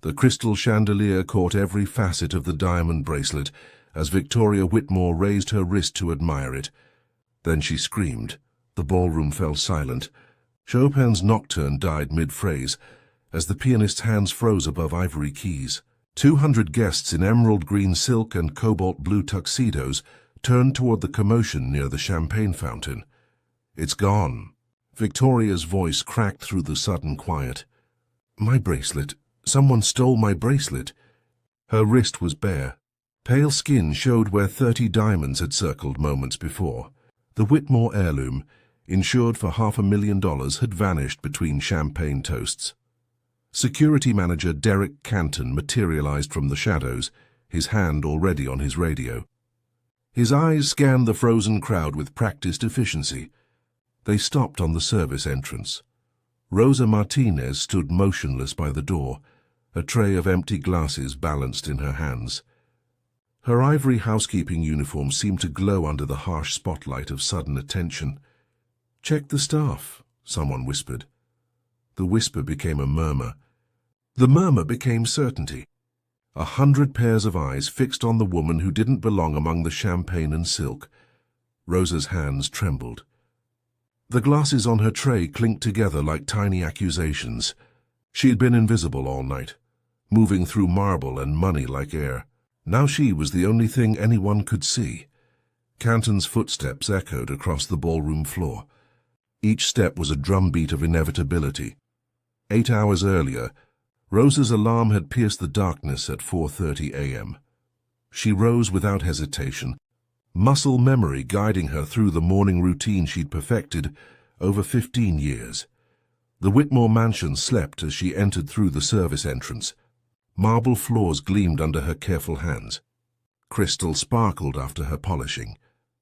The crystal chandelier caught every facet of the diamond bracelet as Victoria Whitmore raised her wrist to admire it. Then she screamed. The ballroom fell silent. Chopin's Nocturne died mid-phrase as the pianist's hands froze above ivory keys. 200 guests in emerald green silk and cobalt blue tuxedos turned toward the commotion near the champagne fountain. "It's gone." Victoria's voice cracked through the sudden quiet. "My bracelet. Someone stole my bracelet." Her wrist was bare. Pale skin showed where 30 diamonds had circled moments before. The Whitmore heirloom, insured for $500,000, had vanished between champagne toasts. Security manager Derek Canton materialized from the shadows, his hand already on his radio. His eyes scanned the frozen crowd with practiced efficiency. They stopped on the service entrance. Rosa Martinez stood motionless by the door, a tray of empty glasses balanced in her hands. Her ivory housekeeping uniform seemed to glow under the harsh spotlight of sudden attention. "Check the staff," someone whispered. The whisper became a murmur. The murmur became certainty. 100 pairs of eyes fixed on the woman who didn't belong among the champagne and silk. Rosa's hands trembled. The glasses on her tray clinked together like tiny accusations. She had been invisible all night, moving through marble and money like air. Now she was the only thing anyone could see. Canton's footsteps echoed across the ballroom floor. Each step was a drumbeat of inevitability. 8 hours earlier, Rosa's alarm had pierced the darkness at 4:30 a.m. She rose without hesitation, muscle memory guiding her through the morning routine she'd perfected over 15 years. The Whitmore mansion slept as she entered through the service entrance. Marble floors gleamed under her careful hands. Crystal sparkled after her polishing.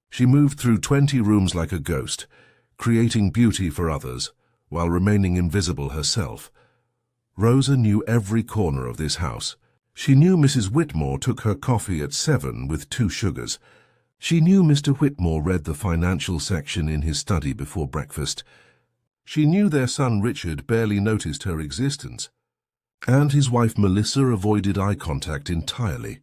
She moved through 20 rooms like a ghost, creating beauty for others while remaining invisible herself. Rosa knew every corner of this house. She knew Mrs. Whitmore took her coffee at 7 with 2 sugars. She knew Mr. Whitmore read the financial section in his study before breakfast. She knew their son Richard barely noticed her existence. And his wife Melissa avoided eye contact entirely.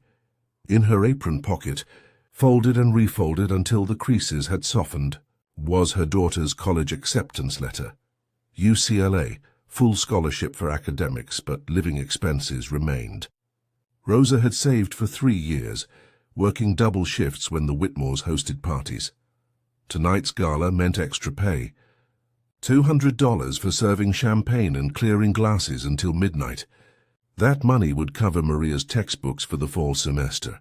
In her apron pocket, folded and refolded until the creases had softened, was her daughter's college acceptance letter. UCLA, full scholarship for academics, but living expenses remained. Rosa had saved for 3 years, working double shifts when the Whitmores hosted parties. Tonight's gala meant extra pay. $200 for serving champagne and clearing glasses until midnight. That money would cover Maria's textbooks for the fall semester.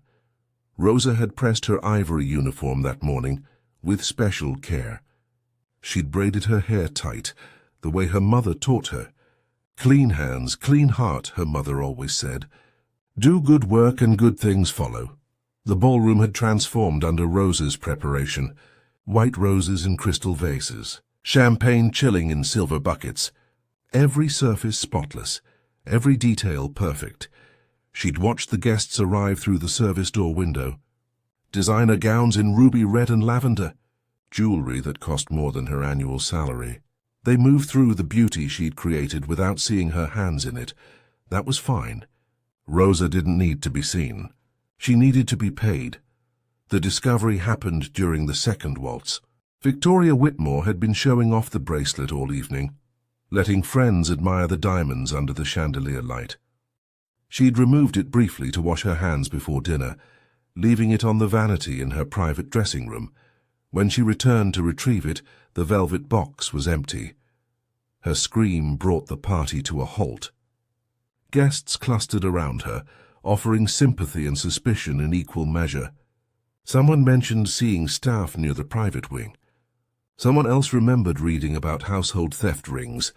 Rosa had pressed her ivory uniform that morning with special care. She'd braided her hair tight, the way her mother taught her. "Clean hands, clean heart," her mother always said. "Do good work and good things follow." The ballroom had transformed under Rosa's preparation. White roses in crystal vases, champagne chilling in silver buckets. Every surface spotless, every detail perfect. She'd watched the guests arrive through the service door window. Designer gowns in ruby red and lavender. Jewelry that cost more than her annual salary. They moved through the beauty she'd created without seeing her hands in it. That was fine. Rosa didn't need to be seen. She needed to be paid. The discovery happened during the second waltz. Victoria Whitmore had been showing off the bracelet all evening, letting friends admire the diamonds under the chandelier light. She'd removed it briefly to wash her hands before dinner, leaving it on the vanity in her private dressing room. When she returned to retrieve it, the velvet box was empty. Her scream brought the party to a halt. Guests clustered around her, offering sympathy and suspicion in equal measure. Someone mentioned seeing staff near the private wing. Someone else remembered reading about household theft rings.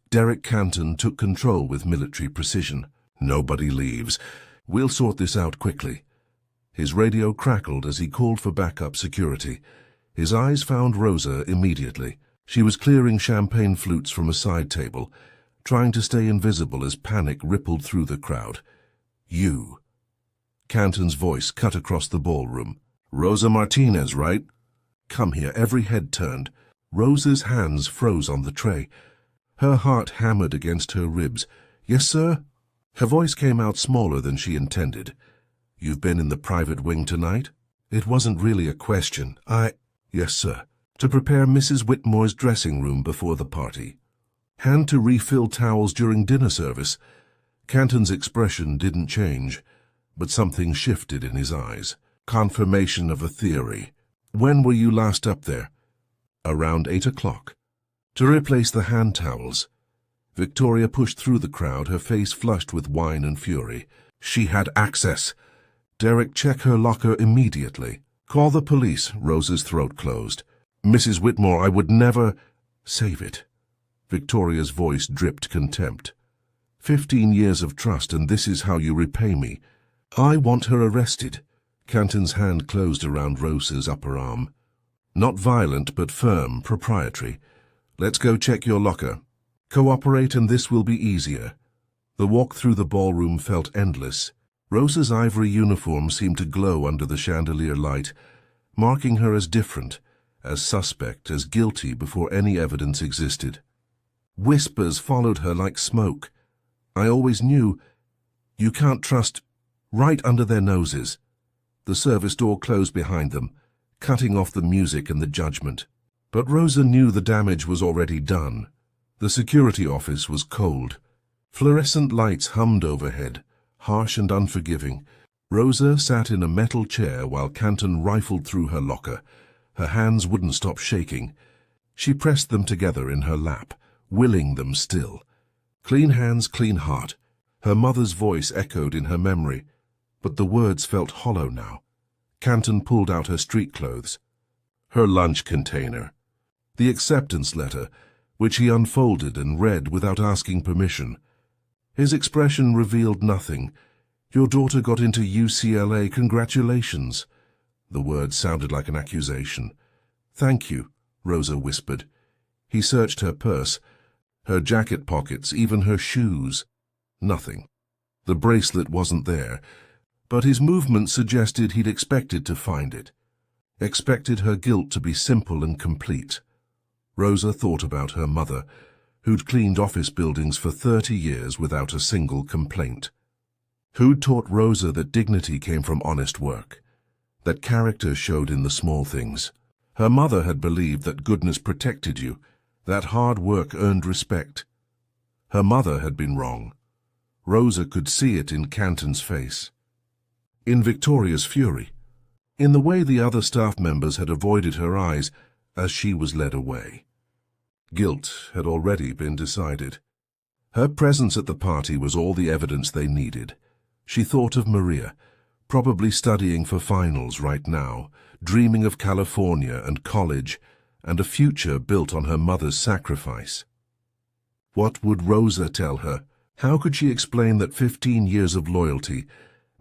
Derek Canton took control with military precision. "Nobody leaves. We'll sort this out quickly." His radio crackled as he called for backup security. His eyes found Rosa immediately. She was clearing champagne flutes from a side table, trying to stay invisible as panic rippled through the crowd. "You." Canton's voice cut across the ballroom. "Rosa Martinez, right? Come here." Every head turned. Rosa's hands froze on the tray. Her heart hammered against her ribs. "Yes, sir?" Her voice came out smaller than she intended. "You've been in the private wing tonight?" It wasn't really a question. Yes, sir. To prepare Mrs. Whitmore's dressing room before the party. Hand to refill towels during dinner service. Canton's expression didn't change, but something shifted in his eyes. Confirmation of a theory. "When were you last up there?" "Around 8 o'clock. To replace the hand towels." Victoria pushed through the crowd, her face flushed with wine and fury. She had access. "Derek, check her locker immediately." "Call the police." Rosa's throat closed. "Mrs. Whitmore, I would never—" "Save it." Victoria's voice dripped contempt. 15 years of trust, and this is how you repay me. I want her arrested." Canton's hand closed around Rosa's upper arm. "Not violent, but firm, proprietary. Let's go check your locker. Cooperate and this will be easier." The walk through the ballroom felt endless. Rosa's ivory uniform seemed to glow under the chandelier light, marking her as different, as suspect, as guilty before any evidence existed. Whispers followed her like smoke. "I always knew. You can't trust," right under their noses. The service door closed behind them, cutting off the music and the judgment. But Rosa knew the damage was already done. The security office was cold. Fluorescent lights hummed overhead, harsh and unforgiving. Rosa sat in a metal chair while Canton rifled through her locker. Her hands wouldn't stop shaking. She pressed them together in her lap, willing them still. Clean hands, clean heart. Her mother's voice echoed in her memory, but the words felt hollow now. Canton pulled out her street clothes. Her lunch container. The acceptance letter, which he unfolded and read without asking permission. His expression revealed nothing. "Your daughter got into UCLA, congratulations." The word sounded like an accusation. "Thank you," Rosa whispered. He searched her purse, her jacket pockets, even her shoes. Nothing. The bracelet wasn't there, but his movement suggested he'd expected to find it. Expected her guilt to be simple and complete. Rosa thought about her mother, who'd cleaned office buildings for 30 years without a single complaint. Who'd taught Rosa that dignity came from honest work, that character showed in the small things. Her mother had believed that goodness protected you, that hard work earned respect. Her mother had been wrong. Rosa could see it in Canton's face, in Victoria's fury, in the way the other staff members had avoided her eyes as she was led away. Guilt had already been decided. Her presence at the party was all the evidence they needed. She thought of Maria, probably studying for finals right now, dreaming of California and college, and a future built on her mother's sacrifice. What would Rosa tell her? How could she explain that 15 years of loyalty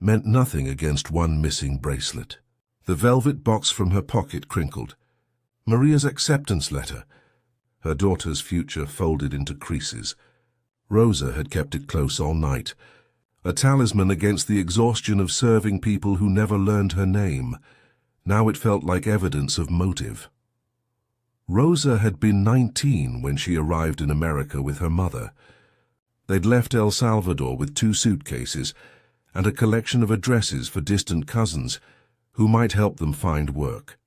meant nothing against one missing bracelet? The velvet box from her pocket crinkled. Maria's acceptance letter. Her daughter's future folded into creases. Rosa had kept it close all night, a talisman against the exhaustion of serving people who never learned her name. Now it felt like evidence of motive. Rosa had been 19 when she arrived in America with her mother. They'd left El Salvador with 2 suitcases and a collection of addresses for distant cousins who might help them find work.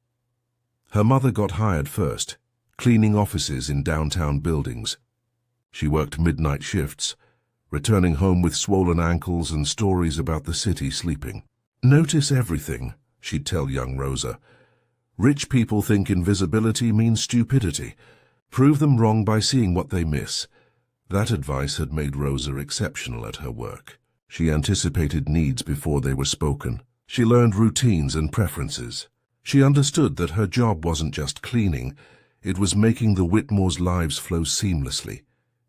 Her mother got hired first, cleaning offices in downtown buildings. She worked midnight shifts, returning home with swollen ankles and stories about the city sleeping. "Notice everything," she'd tell young Rosa. "Rich people think invisibility means stupidity. Prove them wrong by seeing what they miss." That advice had made Rosa exceptional at her work. She anticipated needs before they were spoken. She learned routines and preferences. She understood that her job wasn't just cleaning, it was making the Whitmores' lives flow seamlessly,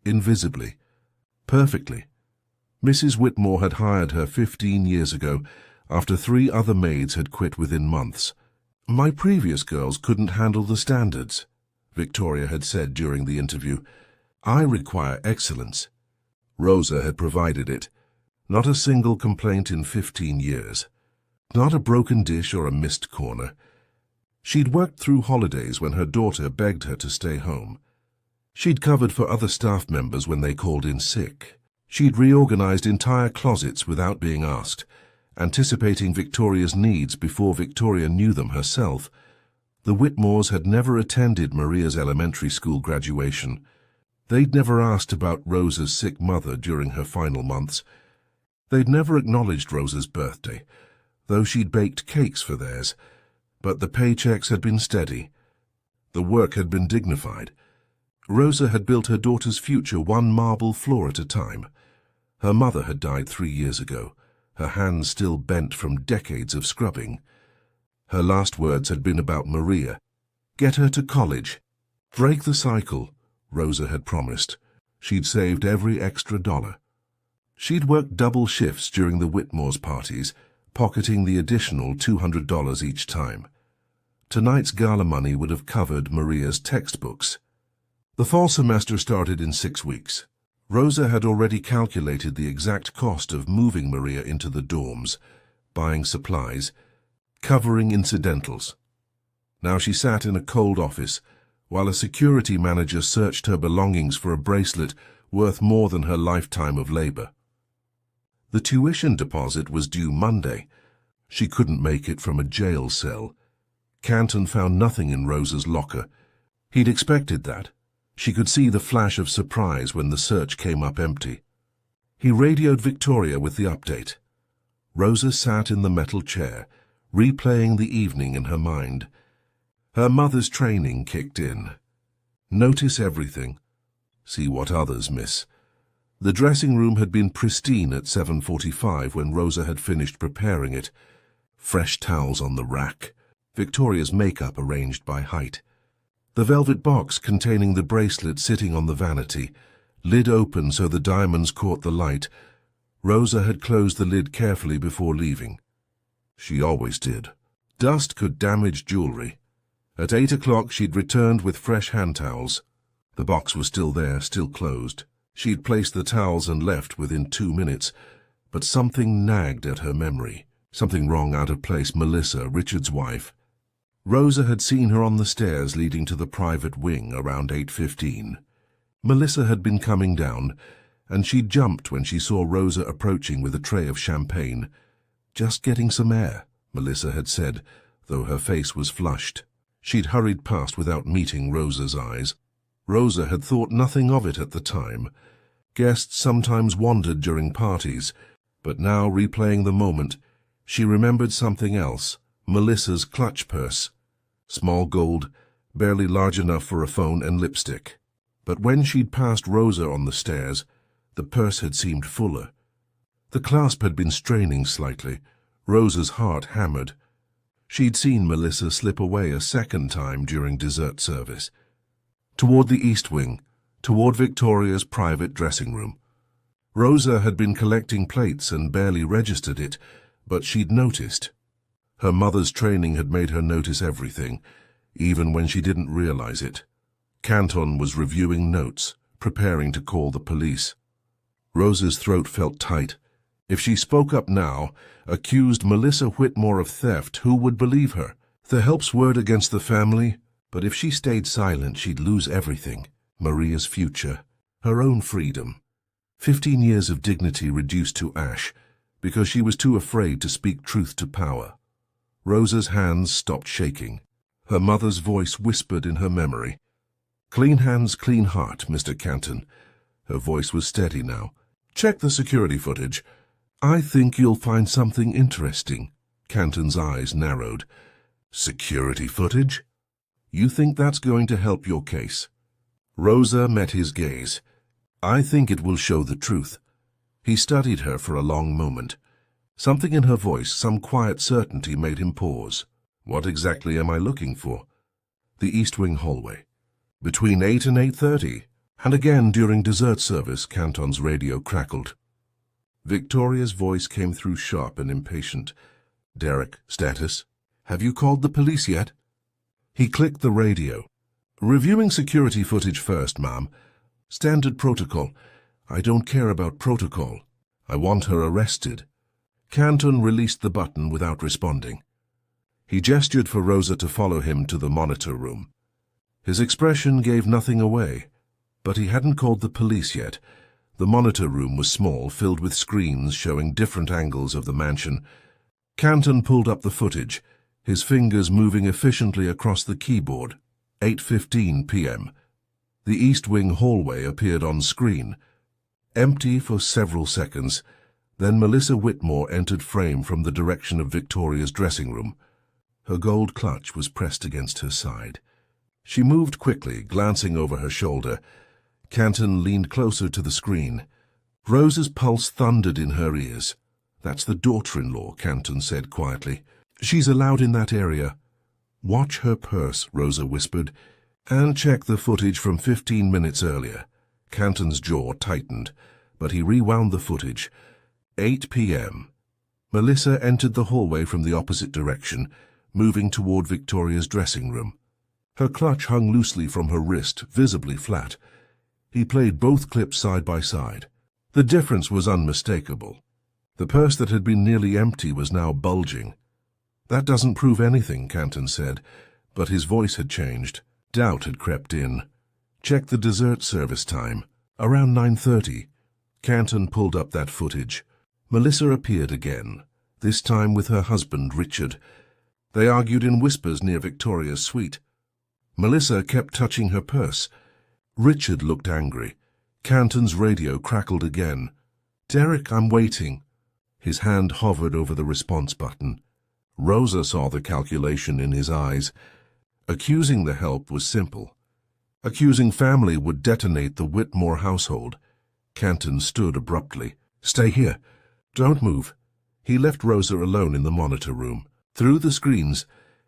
invisibly, perfectly. Mrs. Whitmore had hired her 15 years ago, after 3 other maids had quit within months. "My previous girls couldn't handle the standards," Victoria had said during the interview. "I require excellence." Rosa had provided it. Not a single complaint in 15 years. Not a broken dish or a missed corner. She'd worked through holidays when her daughter begged her to stay home. She'd covered for other staff members when they called in sick. She'd reorganized entire closets without being asked, anticipating Victoria's needs before Victoria knew them herself. The Whitmores had never attended Maria's elementary school graduation. They'd never asked about Rosa's sick mother during her final months. They'd never acknowledged Rosa's birthday, though she'd baked cakes for theirs. But the paychecks had been steady. The work had been dignified. Rosa had built her daughter's future one marble floor at a time. Her mother had died 3 years ago, her hands still bent from decades of scrubbing. Her last words had been about Maria. Get her to college. Break the cycle, Rosa had promised. She'd saved every extra dollar. She'd worked double shifts during the Whitmore's parties, pocketing the additional $200 each time. Tonight's gala money would have covered Maria's textbooks. The fall semester started in 6 weeks. Rosa had already calculated the exact cost of moving Maria into the dorms, buying supplies, covering incidentals. Now she sat in a cold office, while a security manager searched her belongings for a bracelet worth more than her lifetime of labor. The tuition deposit was due Monday. She couldn't make it from a jail cell. Canton found nothing in Rosa's locker. He'd expected that. She could see the flash of surprise when the search came up empty. He radioed Victoria with the update. Rosa sat in the metal chair, replaying the evening in her mind. Her mother's training kicked in. Notice everything. See what others miss. The dressing room had been pristine at 7:45 when Rosa had finished preparing it. Fresh towels on the rack. Victoria's makeup arranged by height. The velvet box containing the bracelet sitting on the vanity, lid open so the diamonds caught the light. Rosa had closed the lid carefully before leaving. She always did. Dust could damage jewelry. At 8 o'clock she'd returned with fresh hand towels. The box was still there, still closed. She'd placed the towels and left within 2 minutes, but something nagged at her memory. Something wrong, out of place. Melissa, Richard's wife. Rosa had seen her on the stairs leading to the private wing around 8:15. Melissa had been coming down, and she jumped when she saw Rosa approaching with a tray of champagne. Just getting some air, Melissa had said, though her face was flushed. She'd hurried past without meeting Rosa's eyes. Rosa had thought nothing of it at the time. Guests sometimes wandered during parties, but now, replaying the moment, she remembered something else, Melissa's clutch purse. Small gold, barely large enough for a phone and lipstick. But when she'd passed Rosa on the stairs, the purse had seemed fuller. The clasp had been straining slightly. Rosa's heart hammered. She'd seen Melissa slip away a second time during dessert service. Toward the east wing, toward Victoria's private dressing room. Rosa had been collecting plates and barely registered it, but she'd noticed. Her mother's training had made her notice everything, even when she didn't realize it. Canton was reviewing notes, preparing to call the police. Rosa's throat felt tight. If she spoke up now, accused Melissa Whitmore of theft, who would believe her? The help's word against the family? But if she stayed silent, she'd lose everything. Maria's future, her own freedom. 15 years of dignity reduced to ash, because she was too afraid to speak truth to power. Rosa's hands stopped shaking. Her mother's voice whispered in her memory. Clean hands, clean heart, Mr. Canton. Her voice was steady now. Check the security footage. I think you'll find something interesting. Canton's eyes narrowed. Security footage? You think that's going to help your case? Rosa met his gaze. I think it will show the truth. He studied her for a long moment. Something in her voice, some quiet certainty, made him pause. What exactly am I looking for? The East Wing hallway. Between 8 and 8:30, and again during dessert service, Canton's radio crackled. Victoria's voice came through sharp and impatient. Derek, status? Have you called the police yet? He clicked the radio. Reviewing security footage first, ma'am. Standard protocol. I don't care about protocol. I want her arrested. Canton released the button without responding. He gestured for Rosa to follow him to the monitor room. His expression gave nothing away, but he hadn't called the police yet. The monitor room was small, filled with screens showing different angles of the mansion. Canton pulled up the footage, his fingers moving efficiently across the keyboard. 8:15 p.m. The East Wing hallway appeared on screen. Empty for several seconds, then Melissa Whitmore entered frame from the direction of Victoria's dressing room. Her gold clutch was pressed against her side. She moved quickly, glancing over her shoulder. Canton leaned closer to the screen. Rosa's pulse thundered in her ears. "That's the daughter-in-law," Canton said quietly. "She's allowed in that area." "Watch her purse," Rosa whispered, "and check the footage from 15 minutes earlier." Canton's jaw tightened, but he rewound the footage. 8 p.m. Melissa entered the hallway from the opposite direction, moving toward Victoria's dressing room. Her clutch hung loosely from her wrist, visibly flat. He played both clips side by side. The difference was unmistakable. The purse that had been nearly empty was now bulging. "That doesn't prove anything," Canton said, but his voice had changed. Doubt had crept in. "Check the dessert service time. Around 9:30. Canton pulled up that footage. Melissa appeared again, this time with her husband, Richard. They argued in whispers near Victoria's suite. Melissa kept touching her purse. Richard looked angry. Canton's radio crackled again. "Derek, I'm waiting." His hand hovered over the response button. Rosa saw the calculation in his eyes. Accusing the help was simple. Accusing family would detonate the Whitmore household. Canton stood abruptly. "Stay here. Don't move." He left Rosa alone in the monitor room. Through the screens,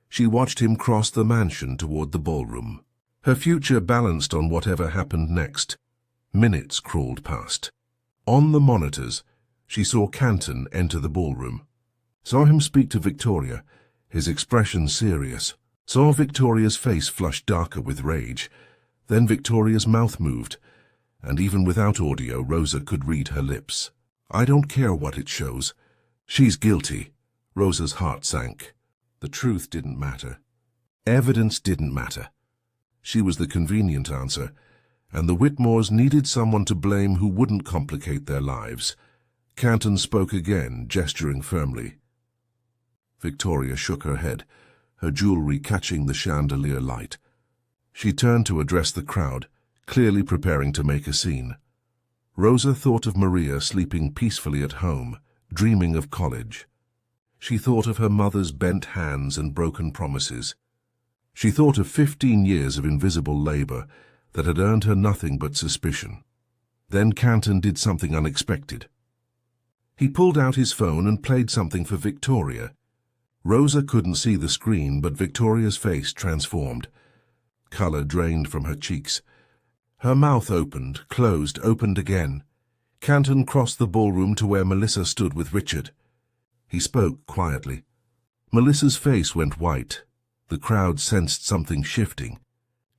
she watched him cross the mansion toward the ballroom. Her future balanced on whatever happened next. Minutes crawled past. On the monitors, she saw Canton enter the ballroom. Saw him speak to Victoria, his expression serious. Saw Victoria's face flush darker with rage. Then Victoria's mouth moved, and even without audio, Rosa could read her lips. "I don't care what it shows. She's guilty." Rosa's heart sank. The truth didn't matter. Evidence didn't matter. She was the convenient answer, and the Whitmores needed someone to blame who wouldn't complicate their lives. Canton spoke again, gesturing firmly. Victoria shook her head, her jewelry catching the chandelier light. She turned to address the crowd, clearly preparing to make a scene. Rosa thought of Maria sleeping peacefully at home, dreaming of college. She thought of her mother's bent hands and broken promises. She thought of 15 years of invisible labor that had earned her nothing but suspicion. Then Canton did something unexpected. He pulled out his phone and played something for Victoria. Rosa couldn't see the screen, but Victoria's face transformed. Color drained from her cheeks. Her mouth opened, closed, opened again. Canton crossed the ballroom to where Melissa stood with Richard. He spoke quietly. Melissa's face went white. The crowd sensed something shifting.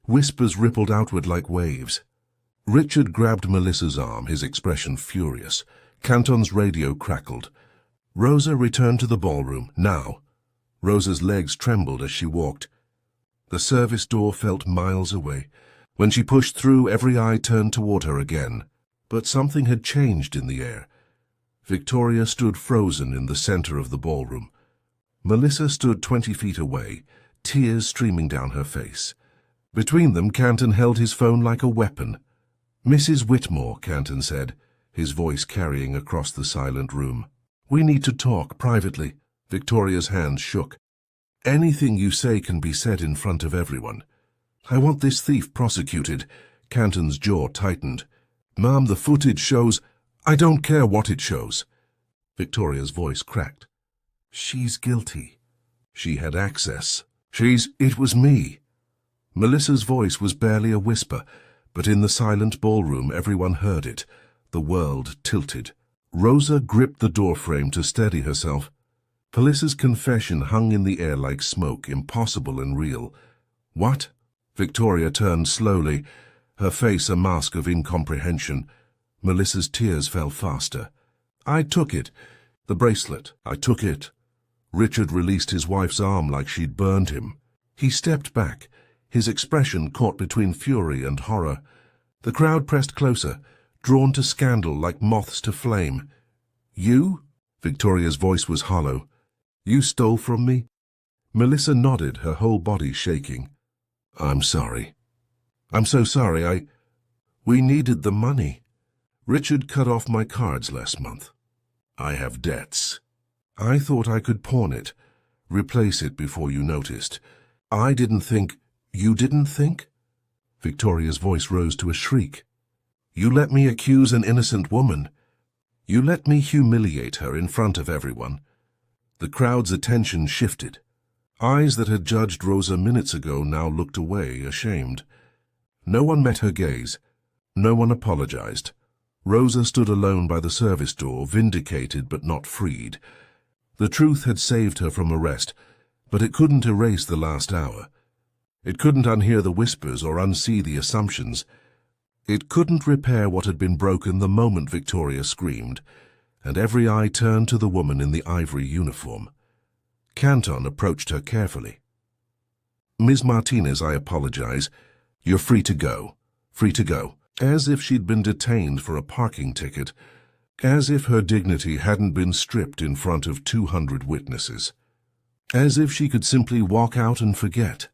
Whispers rippled outward like waves. Richard grabbed Melissa's arm, his expression furious. Canton's radio crackled. Rosa returned to the ballroom, now. Rosa's legs trembled as she walked. The service door felt miles away. When she pushed through, every eye turned toward her again. But something had changed in the air. Victoria stood frozen in the center of the ballroom. Melissa stood 20 feet away, tears streaming down her face. Between them, Canton held his phone like a weapon. "Mrs. Whitmore," Canton said, his voice carrying across the silent room. "We need to talk privately." Victoria's hands shook. "Anything you say can be said in front of everyone." "I want this thief prosecuted." Canton's jaw tightened. "Ma'am, the footage shows—" "I don't care what it shows." Victoria's voice cracked. "She's guilty. She had access. It was me." Melissa's voice was barely a whisper, but in the silent ballroom everyone heard it. The world tilted. Rosa gripped the doorframe to steady herself. Melissa's confession hung in the air like smoke, impossible and real. "What?" Victoria turned slowly, her face a mask of incomprehension. Melissa's tears fell faster. "I took it. The bracelet. I took it." Richard released his wife's arm like she'd burned him. He stepped back, his expression caught between fury and horror. The crowd pressed closer, drawn to scandal like moths to flame. You? Victoria's voice was hollow. You stole from me? Melissa nodded, her whole body shaking. I'm sorry. I'm so sorry. We needed the money. Richard cut off my cards last month. I have debts. I thought I could pawn it, replace it before you noticed. I didn't think... You didn't think? Victoria's voice rose to a shriek. You let me accuse an innocent woman. You let me humiliate her in front of everyone. The crowd's attention shifted. Eyes that had judged Rosa minutes ago now looked away, ashamed. No one met her gaze. No one apologized. Rosa stood alone by the service door, vindicated but not freed. The truth had saved her from arrest, but it couldn't erase the last hour. It couldn't unhear the whispers or unsee the assumptions. It couldn't repair what had been broken the moment Victoria screamed, and every eye turned to the woman in the ivory uniform. Canton approached her carefully. Ms. Martinez, I apologize. You're free to go. Free to go. As if she'd been detained for a parking ticket. As if her dignity hadn't been stripped in front of 200 witnesses. As if she could simply walk out and forget.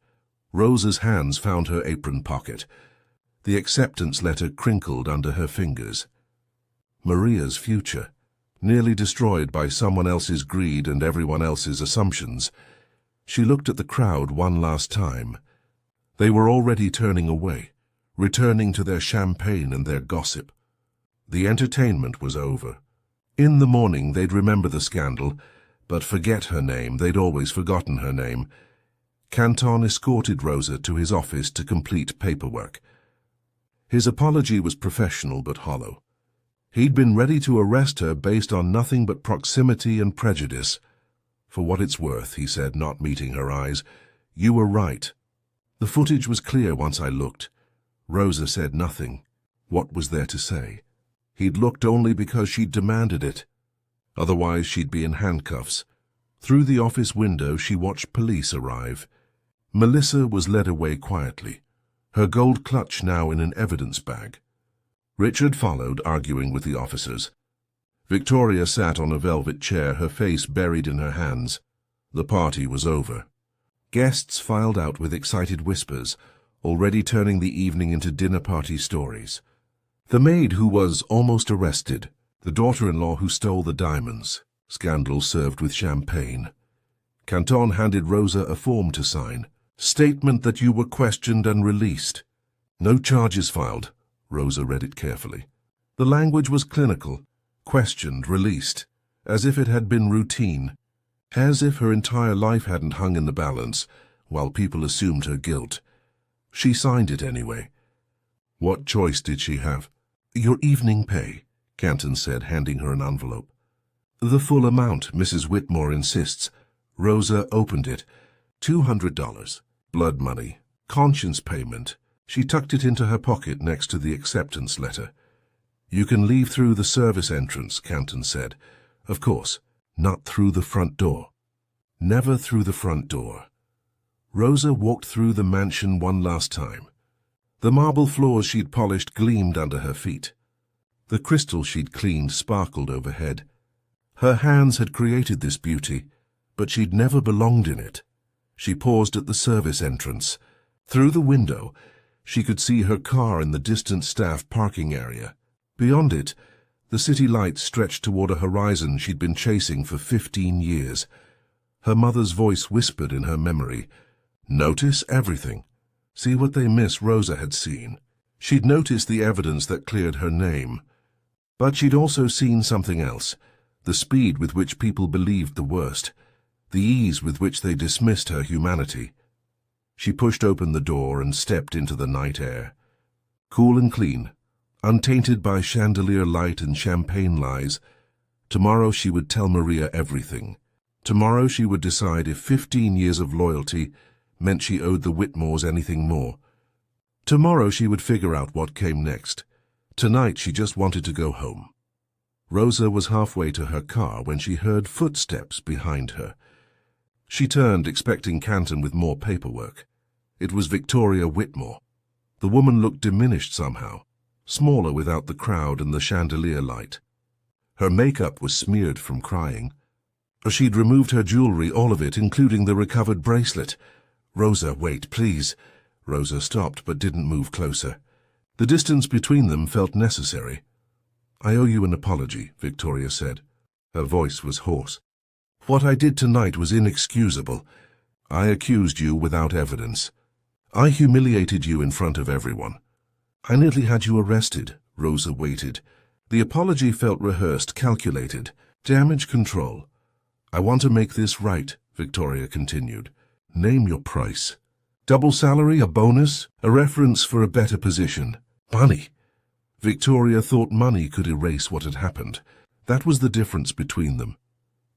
Rosa's hands found her apron pocket. The acceptance letter crinkled under her fingers. Maria's future, nearly destroyed by someone else's greed and everyone else's assumptions. She looked at the crowd one last time. They were already turning away, returning to their champagne and their gossip. The entertainment was over. In the morning they'd remember the scandal, but forget her name. They'd always forgotten her name. Canton escorted Rosa to his office to complete paperwork. His apology was professional but hollow. He'd been ready to arrest her based on nothing but proximity and prejudice. For what it's worth, he said, not meeting her eyes, you were right. The footage was clear once I looked. Rosa said nothing. What was there to say? He'd looked only because she'd demanded it. Otherwise she'd be in handcuffs. Through the office window she watched police arrive. Melissa was led away quietly, her gold clutch now in an evidence bag. Richard followed, arguing with the officers. Victoria sat on a velvet chair, her face buried in her hands. The party was over. Guests filed out with excited whispers, already turning the evening into dinner party stories. The maid who was almost arrested, the daughter-in-law who stole the diamonds, scandal served with champagne. Canton handed Rosa a form to sign. Statement that you were questioned and released. No charges filed. Rosa read it carefully. The language was clinical. Questioned, released. As if it had been routine. As if her entire life hadn't hung in the balance, while people assumed her guilt. She signed it anyway. What choice did she have? Your evening pay, Canton said, handing her an envelope. The full amount, Mrs. Whitmore insists. Rosa opened it. $200. Blood money. Conscience payment. She tucked it into her pocket next to the acceptance letter. You can leave through the service entrance, Canton said. Of course, not through the front door. Never through the front door. Rosa walked through the mansion one last time. The marble floors she'd polished gleamed under her feet. The crystal she'd cleaned sparkled overhead. Her hands had created this beauty, but she'd never belonged in it. She paused at the service entrance. Through the window, she could see her car in the distant staff parking area. Beyond it, the city lights stretched toward a horizon she'd been chasing for 15 years. Her mother's voice whispered in her memory, "Notice everything. See what they miss." Rosa had seen. She'd noticed the evidence that cleared her name. But she'd also seen something else, the speed with which people believed the worst, the ease with which they dismissed her humanity. She pushed open the door and stepped into the night air. Cool and clean, untainted by chandelier light and champagne lies. Tomorrow she would tell Maria everything. Tomorrow she would decide if 15 years of loyalty meant she owed the Whitmores anything more. Tomorrow she would figure out what came next. Tonight she just wanted to go home. Rosa was halfway to her car when she heard footsteps behind her. She turned, expecting Canton with more paperwork. It was Victoria Whitmore. The woman looked diminished somehow, smaller without the crowd and the chandelier light. Her makeup was smeared from crying. She'd removed her jewelry, all of it, including the recovered bracelet. "Rosa, wait, please." Rosa stopped but didn't move closer. The distance between them felt necessary. "I owe you an apology," Victoria said. Her voice was hoarse. "What I did tonight was inexcusable. I accused you without evidence. I humiliated you in front of everyone. I nearly had you arrested." Rosa waited. The apology felt rehearsed, calculated. Damage control. "I want to make this right," Victoria continued. "Name your price. Double salary, a bonus, a reference for a better position. Money." Victoria thought money could erase what had happened. That was the difference between them.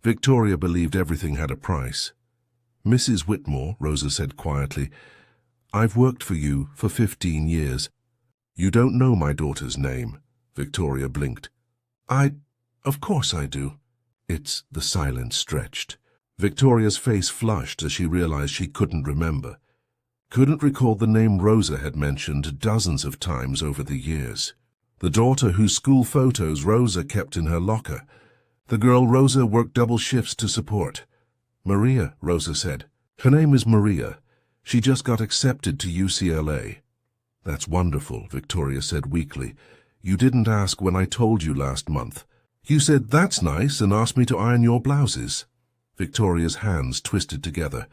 Victoria believed everything had a price. "Mrs. Whitmore," Rosa said quietly, "I've worked for you for 15 years. You don't know my daughter's name." Victoria blinked. Of course I do." The silence stretched. Victoria's face flushed as she realized she couldn't remember. Couldn't recall the name Rosa had mentioned dozens of times over the years. The daughter whose school photos Rosa kept in her locker. The girl Rosa worked double shifts to support. "Maria," Rosa said. "Her name is Maria. She just got accepted to UCLA." "That's wonderful," Victoria said weakly. "You didn't ask when I told you last month. You said, 'That's nice,' and asked me to iron your blouses." Victoria's hands twisted together.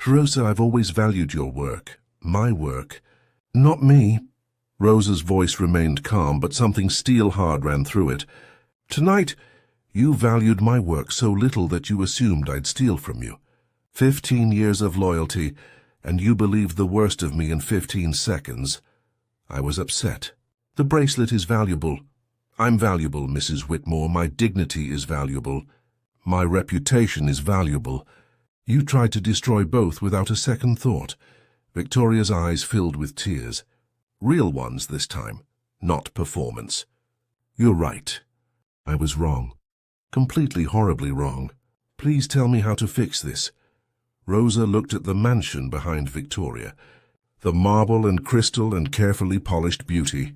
"Rosa, I've always valued your work. My work." "Not me." Rosa's voice remained calm, but something steel-hard ran through it. "Tonight, you valued my work so little that you assumed I'd steal from you. 15 years of loyalty, and you believed the worst of me in 15 seconds. I was upset. The bracelet is valuable. I'm valuable, Mrs. Whitmore. My dignity is valuable. My reputation is valuable. You tried to destroy both without a second thought." Victoria's eyes filled with tears. Real ones this time, not performance. "You're right. I was wrong. Completely horribly wrong. Please tell me how to fix this." Rosa looked at the mansion behind Victoria. The marble and crystal and carefully polished beauty.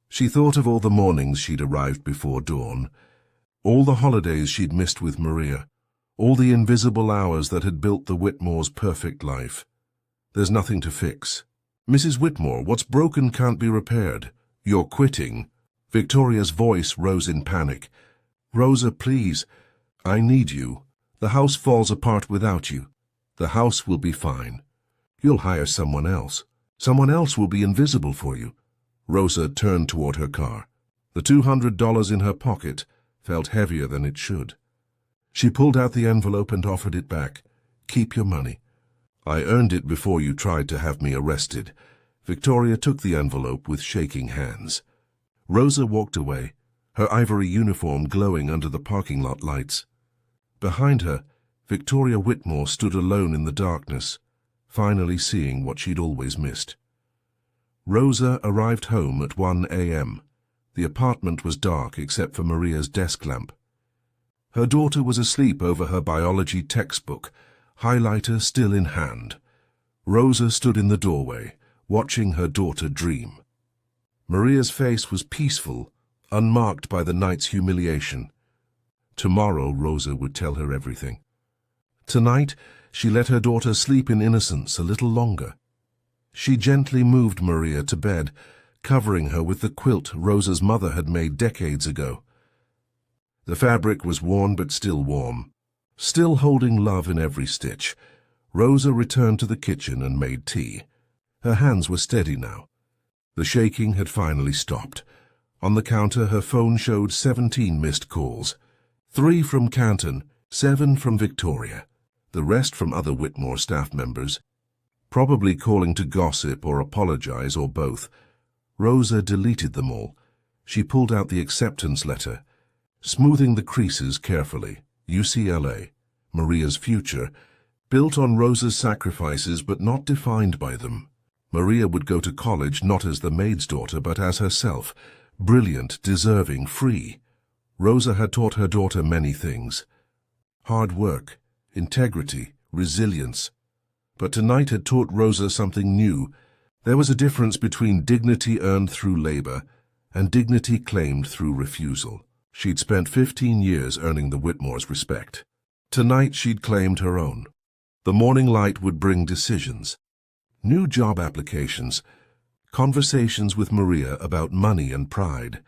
She thought of all the mornings she'd arrived before dawn, all the holidays she'd missed with Maria, all the invisible hours that had built the Whitmore's perfect life. "There's nothing to fix. Mrs. Whitmore, what's broken can't be repaired. You're quitting." Victoria's voice rose in panic. "Rosa, please. I need you. The house falls apart without you. The house will be fine. You'll hire someone else. Someone else will be invisible for you." Rosa turned toward her car. The $200 in her pocket felt heavier than it should. She pulled out the envelope and offered it back. "Keep your money. I earned it before you tried to have me arrested." Victoria took the envelope with shaking hands. Rosa walked away, her ivory uniform glowing under the parking lot lights. Behind her, Victoria Whitmore stood alone in the darkness, finally seeing what she'd always missed. Rosa arrived home at 1 a.m. The apartment was dark except for Maria's desk lamp. Her daughter was asleep over her biology textbook, highlighter still in hand. Rosa stood in the doorway, watching her daughter dream. Maria's face was peaceful, unmarked by the night's humiliation. Tomorrow Rosa would tell her everything. Tonight, she let her daughter sleep in innocence a little longer. She gently moved Maria to bed, covering her with the quilt Rosa's mother had made decades ago. The fabric was worn but still warm, still holding love in every stitch. Rosa returned to the kitchen and made tea. Her hands were steady now. The shaking had finally stopped. On the counter, her phone showed 17 missed calls. 3 from Canton, 7 from Victoria. The rest from other Whitmore staff members, probably calling to gossip or apologize or both. Rosa deleted them all. She pulled out the acceptance letter, smoothing the creases carefully. UCLA, Maria's future, built on Rosa's sacrifices but not defined by them. Maria would go to college not as the maid's daughter but as herself, brilliant, deserving, free. Rosa had taught her daughter many things. Hard work, integrity, resilience. But tonight had taught Rosa something new. There was a difference between dignity earned through labor and dignity claimed through refusal. She'd spent 15 years earning the Whitmore's respect. Tonight she'd claimed her own. The morning light would bring decisions. New job applications, conversations with Maria about money and pride,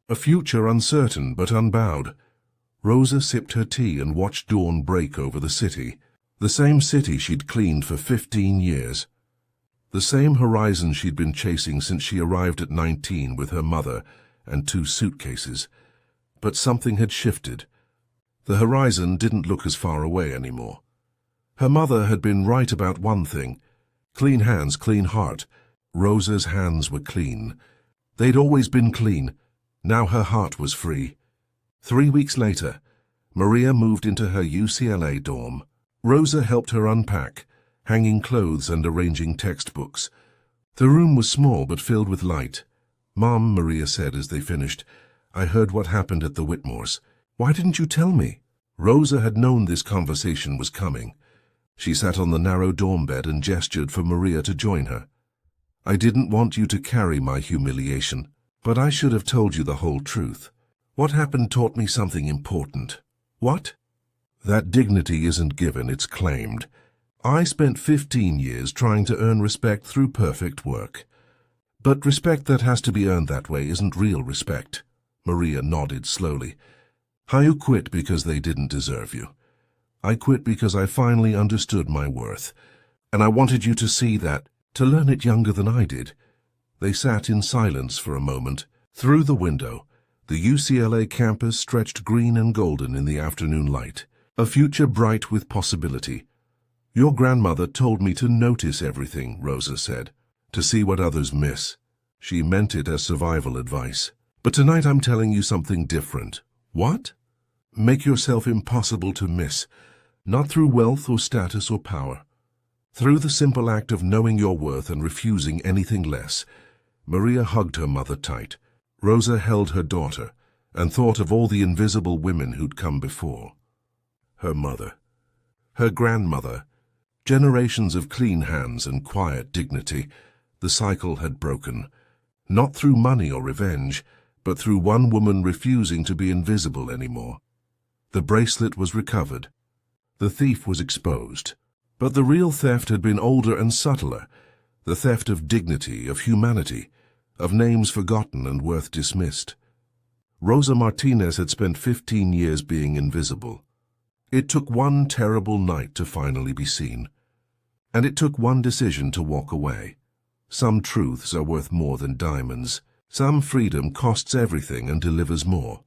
a future uncertain but unbowed. Rosa sipped her tea and watched dawn break over the city, the same city she'd cleaned for 15 years. The same horizon she'd been chasing since she arrived at 19 with her mother and 2 suitcases. But something had shifted. The horizon didn't look as far away anymore. Her mother had been right about one thing: clean hands, clean heart. Rosa's hands were clean. They'd always been clean. Now her heart was free. 3 weeks later, Maria moved into her UCLA dorm. Rosa helped her unpack, hanging clothes and arranging textbooks. The room was small but filled with light. "Mom," Maria said as they finished, "I heard what happened at the Whitmores. Why didn't you tell me?" Rosa had known this conversation was coming. She sat on the narrow dorm bed and gestured for Maria to join her. "I didn't want you to carry my humiliation, but I should have told you the whole truth. What happened taught me something important." "What?" "That dignity isn't given, it's claimed. I spent 15 years trying to earn respect through perfect work. But respect that has to be earned that way isn't real respect." Maria nodded slowly. "I quit because they didn't deserve you. I quit because I finally understood my worth. And I wanted you to see that, to learn it younger than I did." They sat in silence for a moment. Through the window, the UCLA campus stretched green and golden in the afternoon light, a future bright with possibility. "Your grandmother told me to notice everything," Rosa said, "to see what others miss." She meant it as survival advice. "But tonight I'm telling you something different." "What?" "Make yourself impossible to miss, not through wealth or status or power. Through the simple act of knowing your worth and refusing anything less." Maria hugged her mother tight. Rosa held her daughter and thought of all the invisible women who'd come before. Her mother, her grandmother, generations of clean hands and quiet dignity. The cycle had broken, not through money or revenge, but through one woman refusing to be invisible anymore. The bracelet was recovered. The thief was exposed. But the real theft had been older and subtler, the theft of dignity, of humanity, of names forgotten and worth dismissed. Rosa Martinez had spent 15 years being invisible. It took one terrible night to finally be seen. And it took one decision to walk away. Some truths are worth more than diamonds. Some freedom costs everything and delivers more.